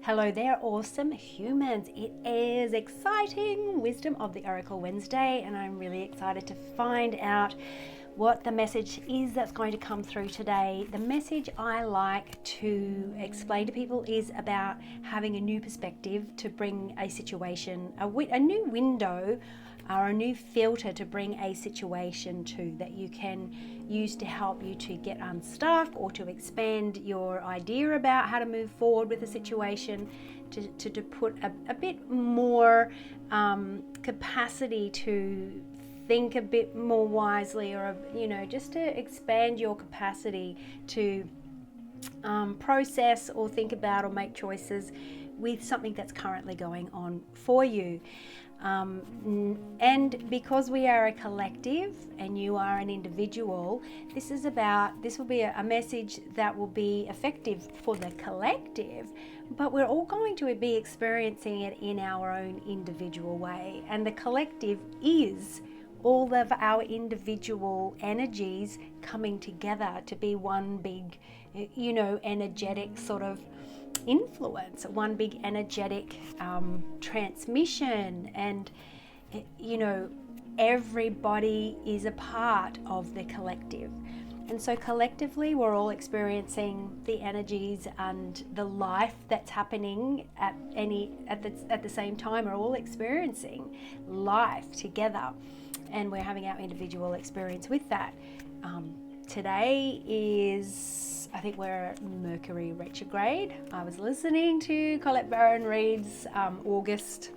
Hello there, awesome humans. It is exciting Wisdom of the Oracle Wednesday, and I'm really excited to find out what the message is that's going to come through today. The message I like to explain to people is about having a new perspective to bring a situation, a new window or a new filter to bring a situation to that you can use to help you to get unstuck or to expand your idea about how to move forward with a situation, to put a bit more capacity to think a bit more wisely, or just to expand your capacity to process or think about or make choices with something that's currently going on for you. And because we are a collective and you are an individual, this will be a message that will be effective for the collective, but we're all going to be experiencing it in our own individual way. And the collective is all of our individual energies coming together to be one big, energetic sort of influence, one big energetic transmission. And everybody is a part of the collective, and so collectively we're all experiencing the energies and the life that's happening at the same time. We're all experiencing life together, and we're having our individual experience with that. Today is, I think, we're Mercury retrograde. I was listening to Colette Baron-Reid's August,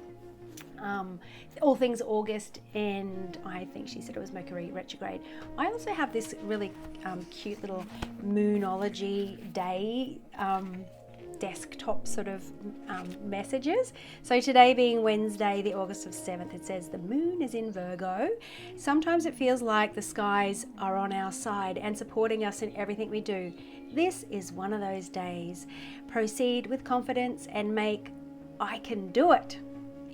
all things August, and I think she said it was Mercury retrograde. I also have this really cute little Moonology day desktop sort of messages. So today being Wednesday, the August of 7th, it says the moon is in Virgo. Sometimes it feels like the skies are on our side and supporting us in everything we do. This is one of those days. Proceed with confidence and make "I can do it"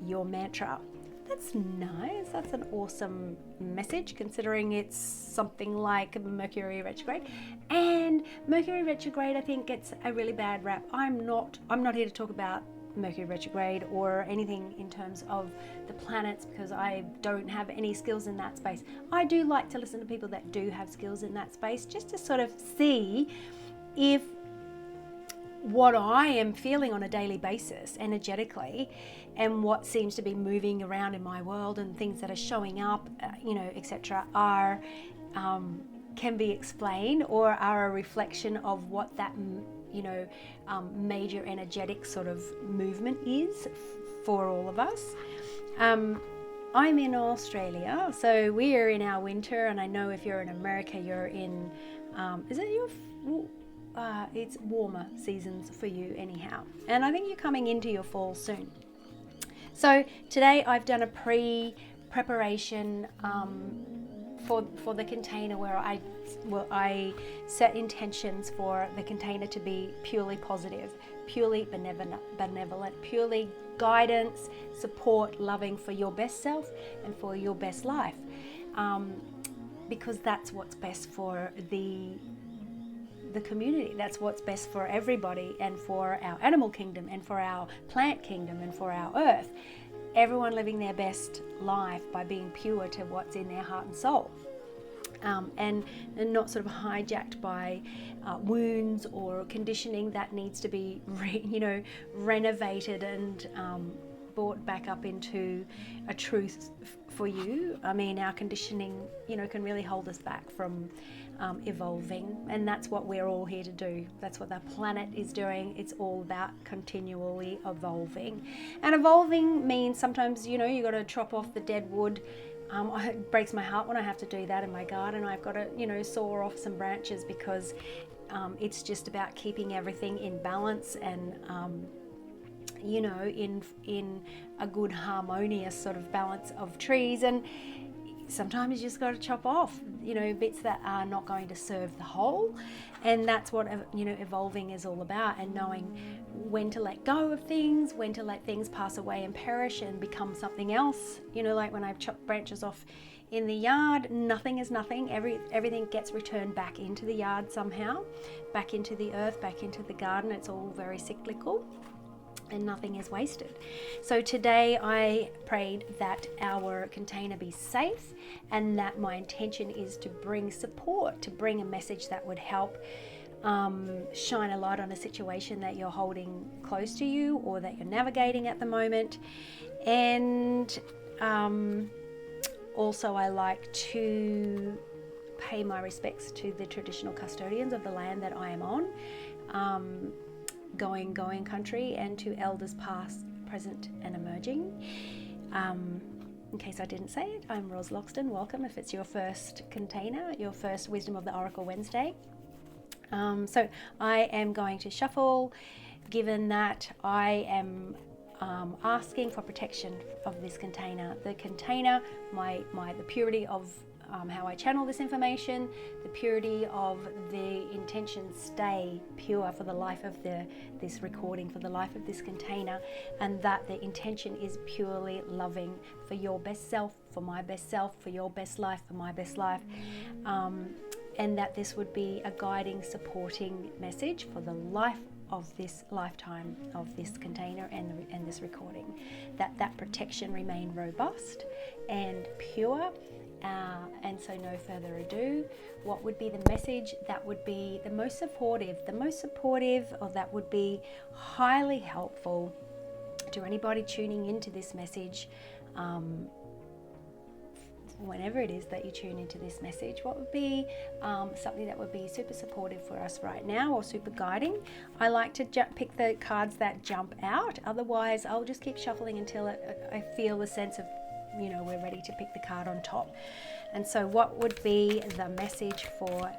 your mantra. That's nice. That's an awesome message, considering it's something like Mercury retrograde. And Mercury retrograde, I think, gets a really bad rap. I'm not here to talk about Mercury retrograde or anything in terms of the planets, because I don't have any skills in that space. I do like to listen to people that do have skills in that space, just to sort of see if what I am feeling on a daily basis energetically, and what seems to be moving around in my world, and things that are showing up, etc., are can be explained, or are a reflection of what that major energetic sort of movement is for all of us. I'm in Australia, so we are in our winter, and I know if you're in America, you're in it's warmer seasons for you anyhow, and I think you're coming into your fall soon. So today I've done a preparation for the container, where I set intentions for the container to be purely positive, purely benevolent, purely guidance, support, loving for your best self and for your best life, because that's what's best for the community. That's what's best for everybody, and for our animal kingdom, and for our plant kingdom, and for our earth. Everyone living their best life by being pure to what's in their heart and soul, and not sort of hijacked by wounds or conditioning that needs to be renovated and brought back up into a truth for you. I mean, our conditioning can really hold us back from evolving, and that's what we're all here to do. That's what the planet is doing. It's all about continually evolving, and evolving means sometimes you got to chop off the dead wood. It breaks my heart when I have to do that in my garden. I've got to saw off some branches, because it's just about keeping everything in balance, and in a good harmonious sort of balance of trees. And sometimes you just got to chop off bits that are not going to serve the whole, and that's what evolving is all about, and knowing when to let go of things, when to let things pass away and perish and become something else. Like when I've chopped branches off in the yard, nothing is nothing. Everything gets returned back into the yard somehow, back into the earth, back into the garden. It's all very cyclical. and nothing is wasted. So today I prayed that our container be safe, and that my intention is to bring support, to bring a message that would help shine a light on a situation that you're holding close to you or that you're navigating at the moment. And also I like to pay my respects to the traditional custodians of the land that I am on, going country, and to elders past, present and emerging. In case I didn't say it, I'm Ros Loxton. Welcome if it's your first container, your first Wisdom of the Oracle Wednesday. So I am going to shuffle, given that I am asking for protection of this container. The container, the purity of how I channel this information, the purity of the intentions stay pure for the life of this recording, for the life of this container, and that the intention is purely loving for your best self, for my best self, for your best life, for my best life, and that this would be a guiding, supporting message for the life of this lifetime of this container and this recording, that protection remain robust and pure. And so no further ado, what would be the message that would be the most supportive, or that would be highly helpful to anybody tuning into this message, whenever it is that you tune into this message? What would be something that would be super supportive for us right now, or super guiding? I like to pick the cards that jump out. Otherwise, I'll just keep shuffling until I feel the sense of, we're ready to pick the card on top. And so what would be the message for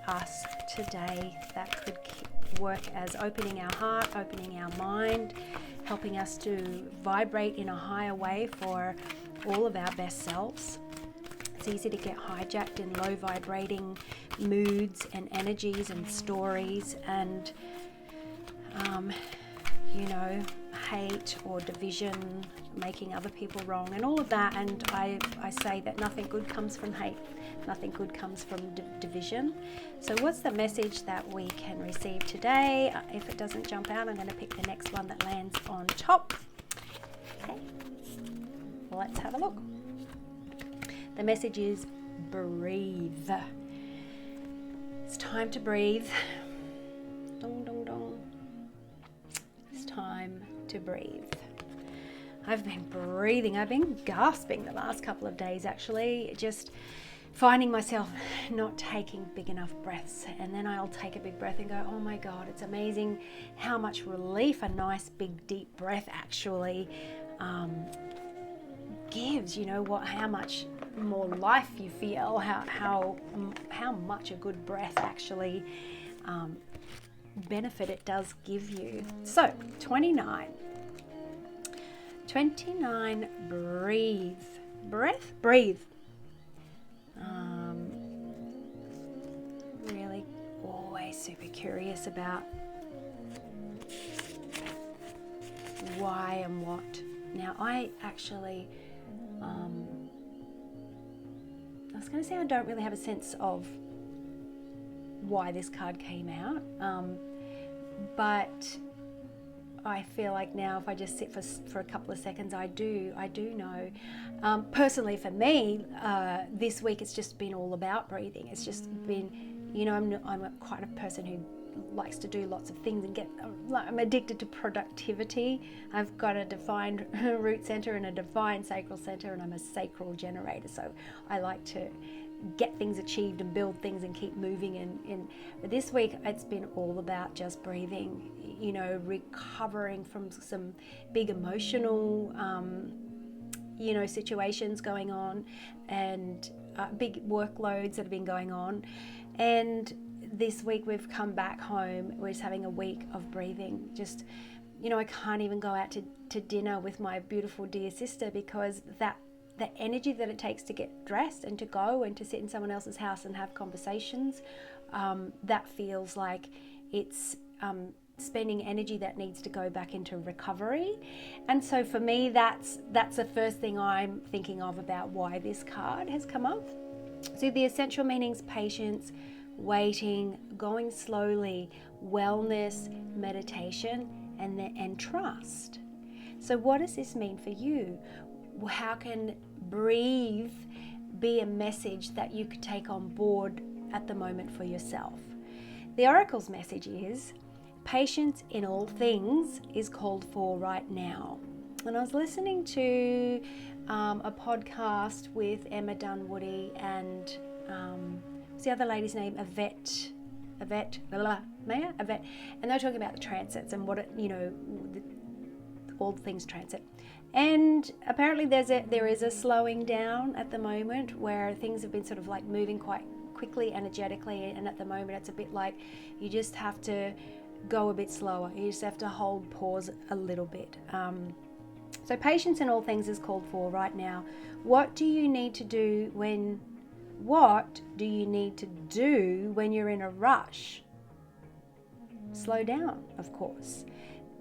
us today that could work as opening our heart, opening our mind, helping us to vibrate in a higher way for all of our best selves? It's easy to get hijacked in low vibrating moods and energies and stories and hate or division, making other people wrong and all of that. And I say that nothing good comes from hate, nothing good comes from division. So what's the message that we can receive today? If it doesn't jump out, I'm going to pick the next one that lands on top. Okay, let's have a look. The message is breathe. It's time to breathe. Dong, dong, dong. It's time to breathe. I've been breathing. I've been gasping the last couple of days, actually, just finding myself not taking big enough breaths. And then I'll take a big breath and go, oh my God, it's amazing how much relief a nice big deep breath actually gives. How much more life you feel, how much a good breath actually benefit it does give you. So 29, breathe. Really always super curious about why and what. Now I actually I was going to say I don't really have a sense of why this card came out, but I feel like now if I just sit for a couple of seconds, I do know. Personally for me, this week it's just been all about breathing. It's just been, I'm quite a person who likes to do lots of things and I'm addicted to productivity. I've got a defined root center and a defined sacral center, and I'm a sacral generator, so I like to get things achieved and build things and keep moving. And this week it's been all about just breathing, recovering from some big emotional situations going on, and big workloads that have been going on. And this week we've come back home, we're just having a week of breathing. Just, I can't even go out to dinner with my beautiful dear sister, because the energy that it takes to get dressed and to go and to sit in someone else's house and have conversations, that feels like it's spending energy that needs to go back into recovery. And so for me, that's the first thing I'm thinking of about why this card has come up. So the essential meanings: patience, waiting, going slowly, wellness, meditation, and trust. So what does this mean for you? How can breathe be a message that you could take on board at the moment for yourself? The Oracle's message is, patience in all things is called for right now. And I was listening to a podcast with Emma Dunwoody and what's the other lady's name? Yvette, and they're talking about the transits and what it, all things transit. And apparently there is a slowing down at the moment where things have been sort of like moving quite quickly, energetically, and at the moment it's a bit like you just have to go a bit slower. You just have to pause a little bit. So patience in all things is called for right now. What do you need to do when you're in a rush? Slow down, of course.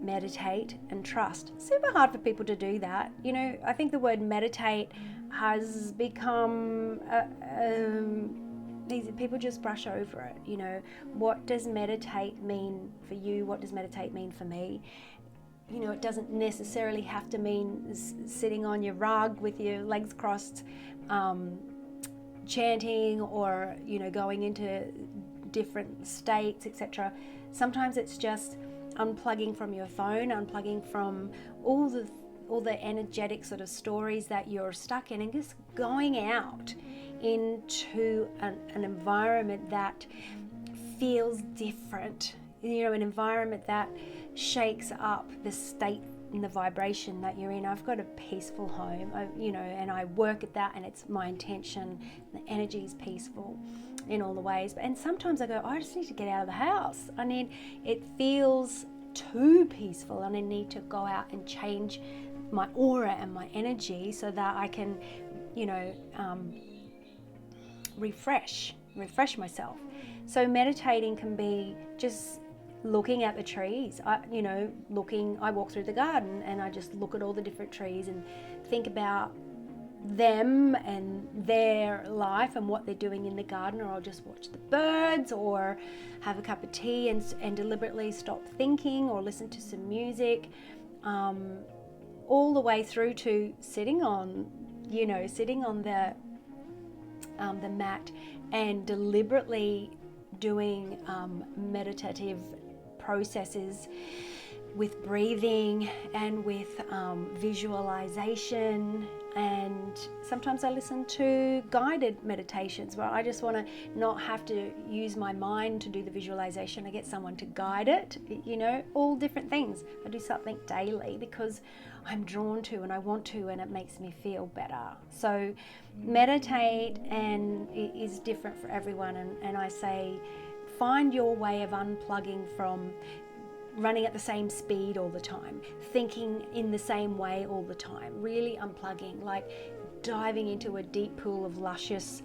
Meditate and trust. Super hard for people to do that. I think the word meditate has become people just brush over it. What does meditate mean for you? What does meditate mean for me? It doesn't necessarily have to mean sitting on your rug with your legs crossed, chanting, or going into different states, etc. Sometimes it's just unplugging from your phone, unplugging from all the energetic sort of stories that you're stuck in, and just going out into an environment that feels different. An environment that shakes up the state and the vibration that you're in. I've got a peaceful home, and I work at that, and it's my intention. The energy is peaceful in all the ways. And sometimes I go, I just need to get out of the house. It feels too peaceful, and I need to go out and change my aura and my energy so that I can, refresh myself. So meditating can be just looking at the trees. I walk through the garden and I just look at all the different trees and think about them and their life and what they're doing in the garden, or I'll just watch the birds or have a cup of tea and deliberately stop thinking or listen to some music, all the way through to sitting on the mat and deliberately doing meditative processes with breathing and with visualization. And sometimes I listen to guided meditations where I just want to not have to use my mind to do the visualization. I get someone to guide it, all different things. I do something daily because I'm drawn to and I want to, and it makes me feel better. So meditate and it is different for everyone. And I say, find your way of unplugging from running at the same speed all the time, thinking in the same way all the time, really unplugging, like diving into a deep pool of luscious,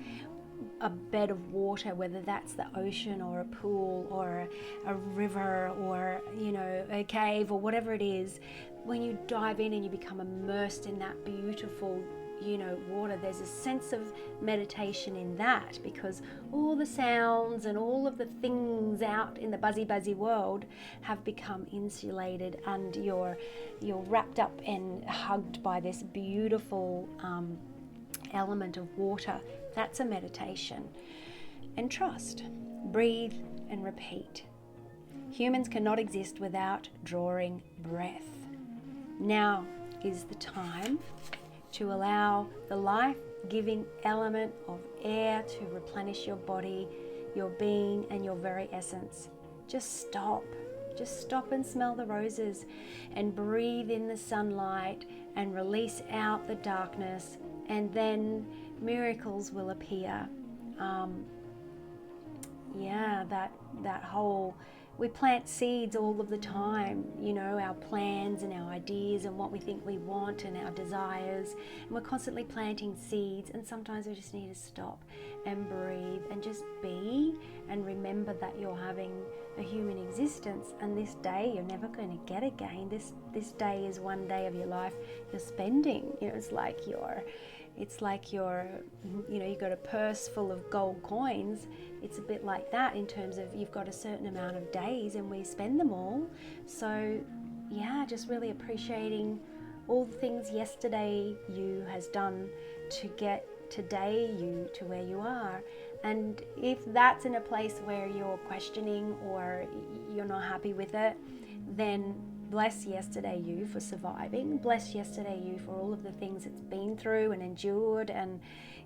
a bed of water, whether that's the ocean or a pool or a river or a cave or whatever it is. When you dive in and you become immersed in that beautiful water, there's a sense of meditation in that, because all the sounds and all of the things out in the buzzy world have become insulated, and you're wrapped up and hugged by this beautiful element of water. That's a meditation. And trust. Breathe and repeat. Humans cannot exist without drawing breath. Now is the time to allow the life-giving element of air to replenish your body, your being, and your very essence. Just stop and smell the roses and breathe in the sunlight and release out the darkness, and then miracles will appear. That whole, we plant seeds all of the time, our plans and our ideas and what we think we want and our desires, and we're constantly planting seeds, and sometimes we just need to stop and breathe and just be and remember that you're having a human existence, and this day you're never going to get again. This day is one day of your life you're spending. It's like you've got a purse full of gold coins. It's a bit like that in terms of you've got a certain amount of days and we spend them all. So, just really appreciating all the things yesterday you has done to get today you to where you are. And if that's in a place where you're questioning or you're not happy with it, then bless yesterday you for surviving. Bless yesterday you for all of the things it's been through and endured, and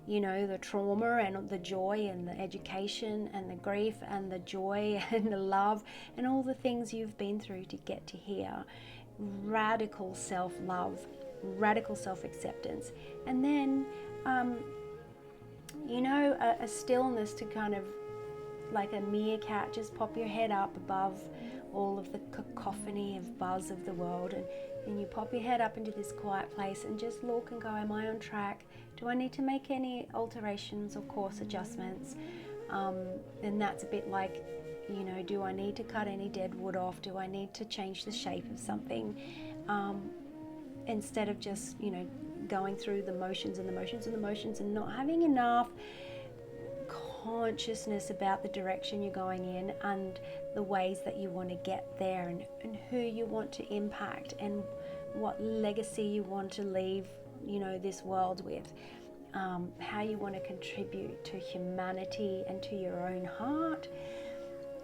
the trauma and the joy and the education and the grief and the joy and the love and all the things you've been through to get to here. Radical self-love, radical self-acceptance, and then a stillness to kind of, like a meerkat, just pop your head up above all of the cacophony of buzz of the world, and you pop your head up into this quiet place and just look and go, am I on track? Do I need to make any alterations or course adjustments? And that's a bit like, do I need to cut any dead wood off? Do I need to change the shape of something? Instead of just, going through the motions and the motions and the motions and not having enough consciousness about the direction you're going in and the ways that you want to get there, and who you want to impact and what legacy you want to leave this world with, how you want to contribute to humanity and to your own heart.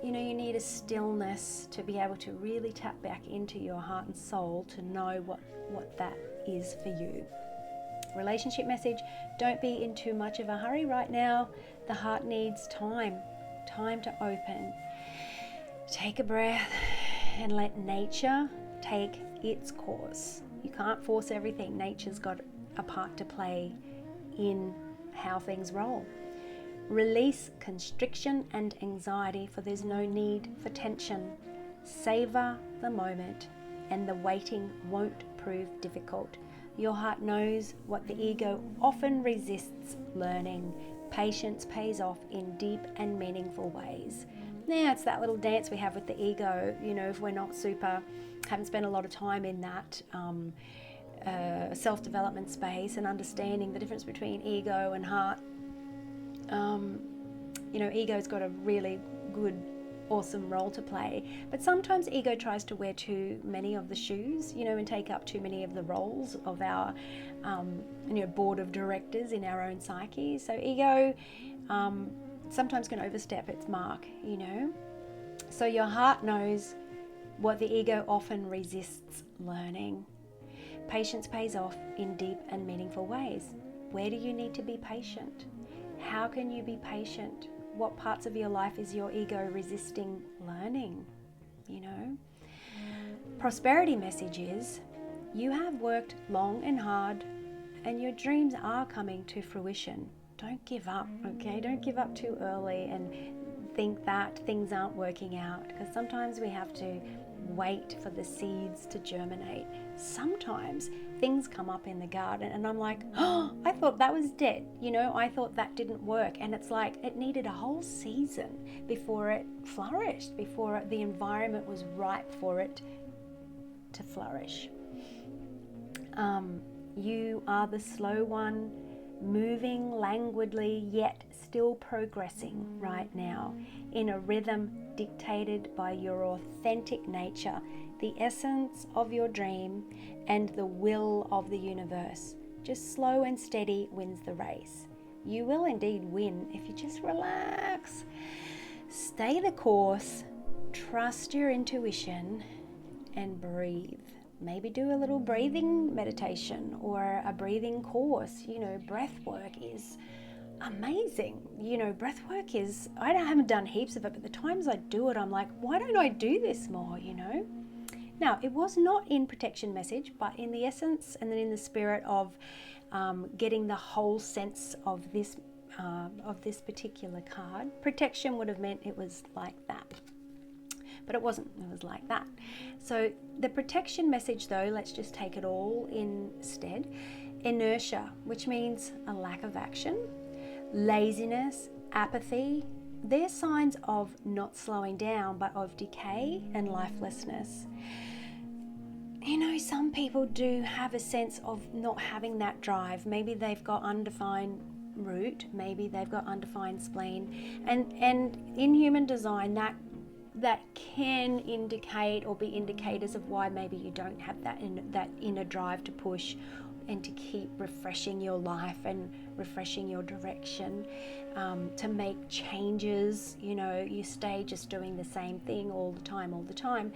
You need a stillness to be able to really tap back into your heart and soul to know what that is for you. Relationship message: don't be in too much of a hurry right now. The heart needs time to open. Take a breath and let nature take its course. You can't force everything. Nature's got a part to play in how things roll. Release constriction and anxiety, for there's no need for tension. Savor the moment, and the waiting won't prove difficult. Your heart knows what the ego often resists learning. Patience pays off in deep and meaningful ways. Now, it's that little dance we have with the ego, if we're not haven't spent a lot of time in that self-development space and understanding the difference between ego and heart. Ego's got a really good, awesome role to play, but sometimes ego tries to wear too many of the shoes, and take up too many of the roles of our board of directors in our own psyche. So ego sometimes can overstep its mark. So your heart knows what the ego often resists learning. Patience pays off in deep and meaningful ways. Where do you need to be patient? How can you be patient? What parts of your life is your ego resisting learning? Prosperity message is: you have worked long and hard, and your dreams are coming to fruition. Don't give up, okay? Don't give up too early and think that things aren't working out, because sometimes we have to wait for the seeds to germinate. Sometimes things come up in the garden and I'm like, oh, I thought that was dead. I thought that didn't work. And it's like it needed a whole season before it flourished, before the environment was ripe for it to flourish. You are the slow one, moving languidly yet still progressing right now in a rhythm dictated by your authentic nature, the essence of your dream and the will of the universe. Just slow and steady wins the race. You will indeed win if you just relax, stay the course, trust your intuition, and breathe. Maybe do a little breathing meditation or a breathing course. Breath work is amazing. Breath work is, I haven't done heaps of it, but the times I do it, I'm like, why don't I do this more, Now, it was not in protection message, but in the essence and then in the spirit of getting the whole sense of this particular card. Protection would have meant it was like that. But it wasn't, it was like that. So the protection message though, let's just take it all instead. Inertia, which means a lack of action, laziness, apathy, they're signs of not slowing down, but of decay and lifelessness. Some people do have a sense of not having that drive. Maybe they've got undefined root, maybe they've got undefined spleen. And in human design, that that can indicate or be indicators of why maybe you don't have that inner drive to push and to keep refreshing your life and refreshing your direction, to make changes. You stay just doing the same thing all the time,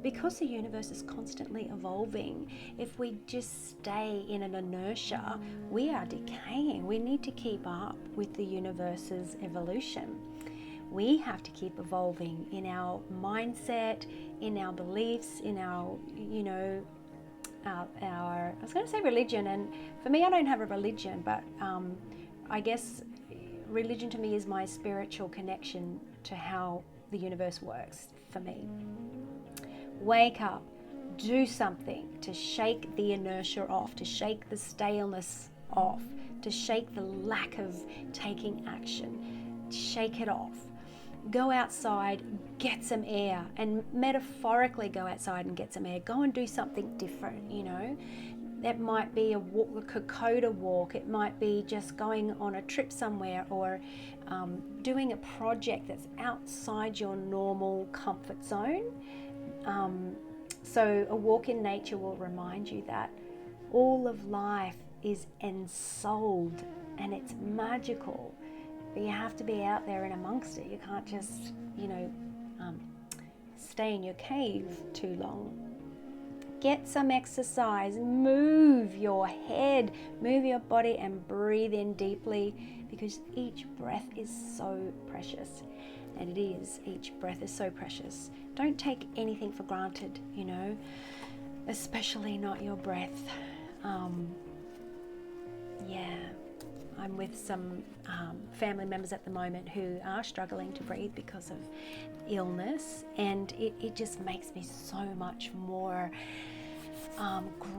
because the universe is constantly evolving. If we just stay in an inertia, we are decaying. We need to keep up with the universe's evolution. We have to keep evolving in our mindset, in our beliefs, in our, I was going to say religion, and for me, I don't have a religion, but I guess religion to me is my spiritual connection to how the universe works for me. Wake up, do something to shake the inertia off, to shake the staleness off, to shake the lack of taking action. Shake it off. Go outside, get some air, and metaphorically go outside and get some air. Go and do something different, That might be a Kokoda walk. It might be just going on a trip somewhere, or doing a project that's outside your normal comfort zone. So a walk in nature will remind you that all of life is ensouled and it's magical. But you have to be out there and amongst it. You can't just, stay in your cave too long. Get some exercise, move your head, move your body, and breathe in deeply, because each breath is so precious. And it is, each breath is so precious. Don't take anything for granted, especially not your breath. I'm with some family members at the moment who are struggling to breathe because of illness, and it just makes me so much more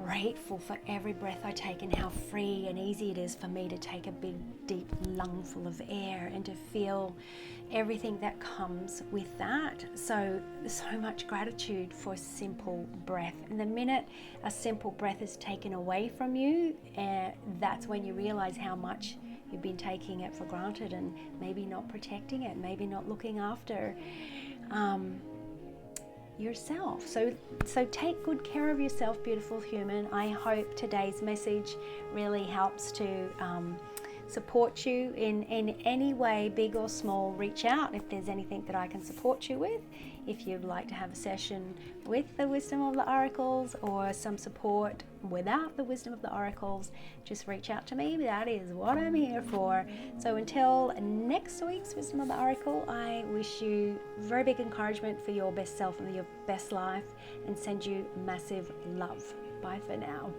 grateful for every breath I take, and how free and easy it is for me to take a big, deep lungful of air and to feel everything that comes with that. So much gratitude for simple breath. And the minute a simple breath is taken away from you, that's when you realize how much you've been taking it for granted, and maybe not protecting it, maybe not looking after yourself. So take good care of yourself, beautiful human. I hope today's message really helps to support you in any way, big or small. Reach out if there's anything that I can support you with. If you'd like to have a session with the Wisdom of the Oracles, or some support without the Wisdom of the Oracles, just reach out to me. That is what I'm here for. So until next week's Wisdom of the Oracle, I wish you very big encouragement for your best self and your best life, and send you massive love. Bye for now.